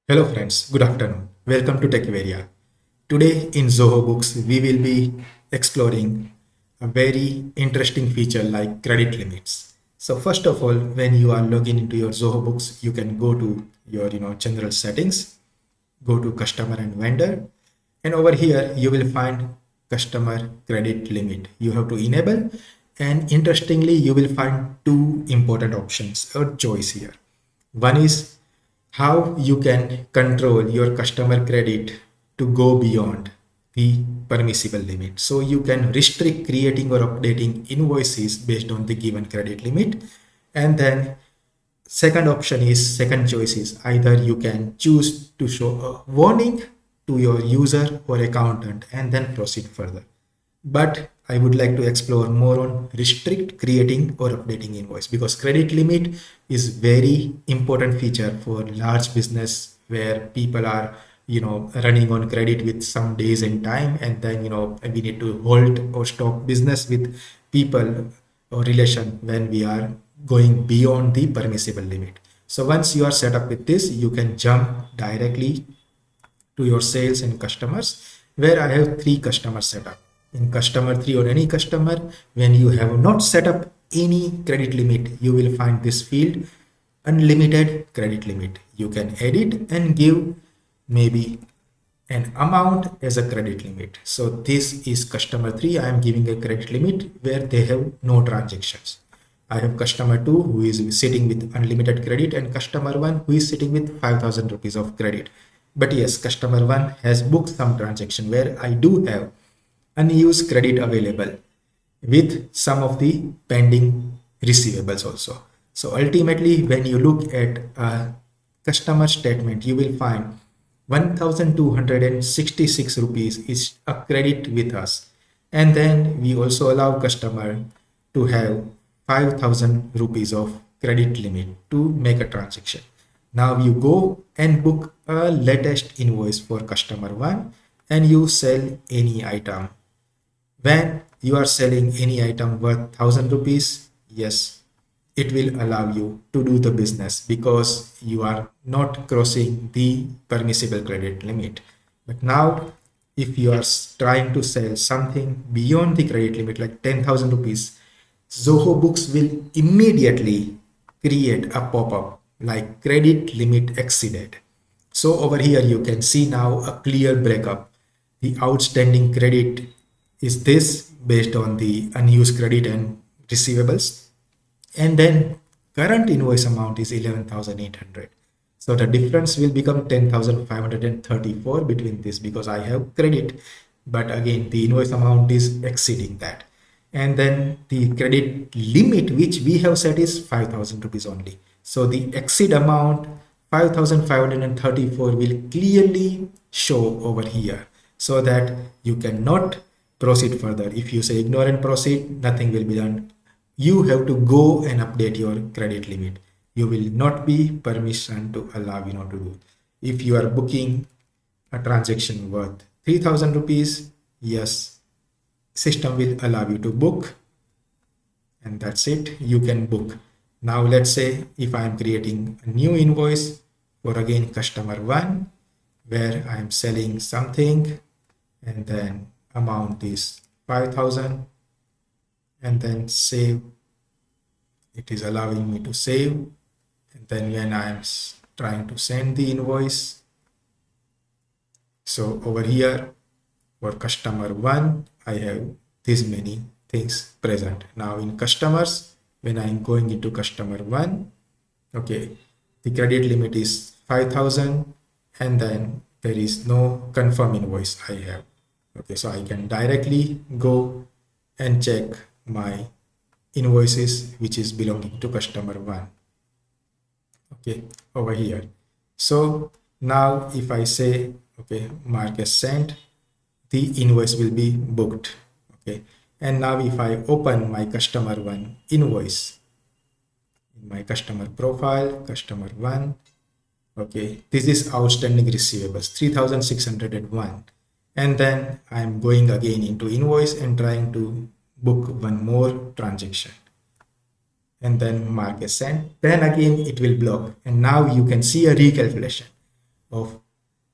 Hello friends, good afternoon. Welcome to TechVaria. Today in Zoho Books, we will be exploring a very interesting feature like credit limits. So first of all, when you are logging into your Zoho Books, you can go to your general settings, go to customer and vendor, and over here you will find customer credit limit. You have to enable, and interestingly, you will find two important options or choice here. One is how you can control your customer credit to go beyond the permissible limit. So you can restrict creating or updating invoices based on the given credit limit. And then second choice is either you can choose to show a warning to your user or accountant and then proceed further. But I would like to explore more on restrict creating or updating invoice, because credit limit is very important feature for large business where people are running on credit with some days in time, and then we need to hold or stop business with people or relation when we are going beyond the permissible limit. So once you are set up with this, you can jump directly to your sales and customers, where I have three customers set up. In customer 3 or any customer, when you have not set up any credit limit, you will find this field unlimited credit limit. You can edit and give maybe an amount as a credit limit. So this is customer 3. I am giving a credit limit where they have no transactions. I have customer 2 who is sitting with unlimited credit, and customer 1 who is sitting with 5,000 rupees of credit. But yes, customer 1 has booked some transaction where I do have unused credit available with some of the pending receivables also. So ultimately, when you look at a customer statement, you will find 1,266 rupees is a credit with us. And then we also allow customer to have 5,000 rupees of credit limit to make a transaction. Now you go and book a latest invoice for customer 1 and you sell any item. When you are selling any item worth 1,000 rupees, yes, it will allow you to do the business because you are not crossing the permissible credit limit. But now, if you are trying to sell something beyond the credit limit, like 10,000 rupees, Zoho Books will immediately create a pop-up like credit limit exceeded. So over here, you can see now a clear breakup. The outstanding credit is this based on the unused credit and receivables, and then current invoice amount is 11,800. So the difference will become 10,534 between this because I have credit, but again the invoice amount is exceeding that. And then the credit limit which we have set is 5,000 rupees only. So the exceed amount 5,534 will clearly show over here, so that you cannot proceed further. If you say ignore and proceed, nothing will be done. You have to go and update your credit limit. You will not be permission to allow to do. If you are booking a transaction worth 3,000 rupees, yes, system will allow you to book, and that's it. You can book. Now let's say if I am creating a new invoice for again customer 1, where I am selling something, and then amount is 5,000, and then save. It is allowing me to save, and then when I am trying to send the invoice, so over here for customer 1 I have this many things present. Now in customers, when I am going into customer 1, okay, the credit limit is 5,000, and then there is no confirm invoice I have. Okay, so I can directly go and check my invoices which is belonging to customer 1. Okay, over here. So now if I say, okay, mark as sent, the invoice will be booked. Okay, and now if I open my customer 1 invoice in my customer profile, customer 1, okay, this is outstanding receivables 3,601. And then I'm going again into invoice and trying to book one more transaction, and then mark as sent. Then again it will block, and now you can see a recalculation. of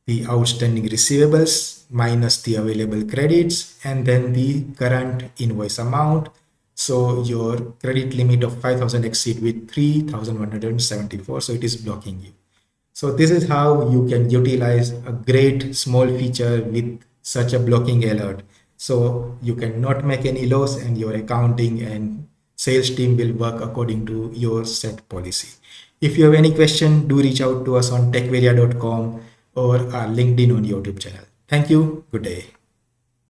the outstanding receivables minus the available credits and then the current invoice amount. So your credit limit of 5,000 exceed with 3,174. So it is blocking you. So this is how you can utilize a great small feature with such a blocking alert. So you cannot make any loss and your accounting and sales team will work according to your set policy. If you have any question, do reach out to us on techvaria.com or our LinkedIn on YouTube channel. Thank you. Good day.